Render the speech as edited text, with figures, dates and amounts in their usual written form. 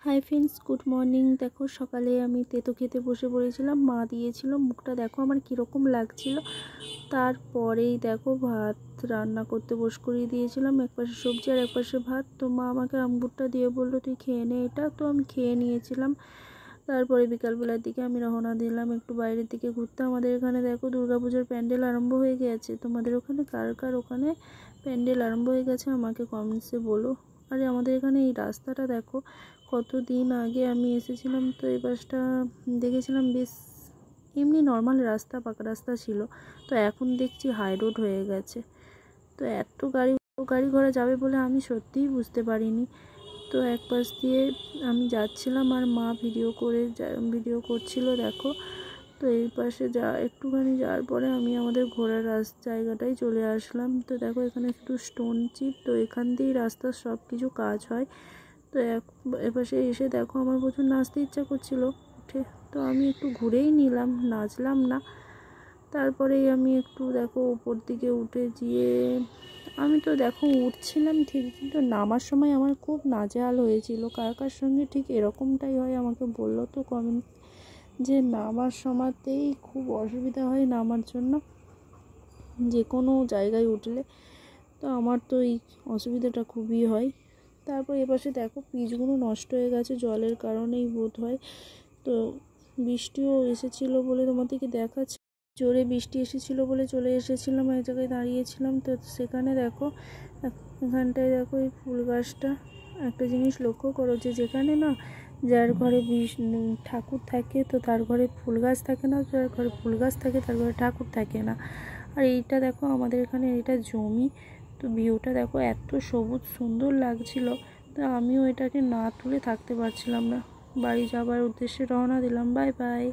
Hi friends, good morning. দেখো সকালে আমি তেতো খেতে বসে পড়েছিলাম, মা দিয়েছিল। মুখটা দেখো আমার কীরকম লাগছিল। তারপরেই দেখো ভাত রান্না করতে বসে করিয়ে দিয়েছিলাম, একপাশে সবজি আর একপাশে ভাত। তো মা আমাকে আঙ্গুরটা দিয়ে বললো তুই খেয়ে নে এটা, তো আমি খেয়ে নিয়েছিলাম। তারপরে বিকালবেলার দিকে আমি রওনা দিলাম একটু বাইরের দিকে ঘুরতে। আমাদের এখানে দেখো দুর্গাপুজোর প্যান্ডেল আরম্ভ হয়ে গেছে। তোমাদের ওখানে কার কার ওখানে প্যান্ডেল আরম্ভ হয়ে গেছে আমাকে কমেন্টসে বলো। আরে আমাদের এখানে এই রাস্তাটা দেখো, কতদিন আগে আমি এসেছিলাম তো এই বাসটা দেখেছিলাম বেশ এমনি নর্মাল রাস্তা, পাকা রাস্তা ছিল। তো এখন দেখছি হাই রোড হয়ে গেছে। তো এত গাড়ি ঘোড়া যাবে বলে আমি সত্যিই বুঝতে পারিনি। তো এক পাশ দিয়ে আমি যাচ্ছিলাম আর মা ভিডিও করছিল দেখো। তো এই পাশে একটুখানি যাওয়ার পরে আমি আমাদের ঘোরার জায়গাটায় চলে আসলাম। তো দেখো এখানে একটু স্টোন চিপ, তো এখান দিয়েই রাস্তার সব কিছু কাজ হয়। তো এপাশে এসে দেখো আমার প্রচুর নাচতে ইচ্ছা করছিল উঠে, তো আমি একটু ঘুরেই নিলাম, নাচলাম না। তারপরেই আমি একটু দেখো উপর দিকে উঠে গিয়ে আমি তো দেখো উঠছিলাম ঠিক, কিন্তু নামার সময় আমার খুব নাজেহাল হয়েছিল। কার কার সঙ্গে ঠিক এরকমটাই হয় আমাকে বললো তো কমেন্ট, যে নামার সময়তেই খুব অসুবিধা হয় নামার জন্য যে কোনো জায়গায় উঠলে। তো আমার তো এই অসুবিধাটা খুবই হয়। তারপর এপাশে দেখো পিচগুলো নষ্ট হয়ে গেছে জলের কারণেই বোধ হয়। তো বৃষ্টিও এসেছিলো বলে তোমাদেরকে দেখাচ্ছি, জোরে বৃষ্টি এসেছিলো বলে চলে এসেছিলাম, এক জায়গায় দাঁড়িয়েছিলাম। তো সেখানে দেখো এখানটায় দেখো এই ফুল গাছটা, একটা জিনিস লক্ষ্য করো যে যেখানে না যার ঘরে ঠাকুর থাকে তো তার ঘরে ফুল গাছ থাকে না, যার ঘরে ফুল গাছ থাকে তার ঘরে ঠাকুর থাকে না। আর এইটা দেখো আমাদের এখানে এটা জমি। তো ভিউটা দেখো এত সবুজ সুন্দর লাগছিল। তো আমিও এটাকে না তুলে থাকতে পারছিলাম না। বাড়ি যাবার উদ্দেশ্যে রওনা দিলাম। Bye bye.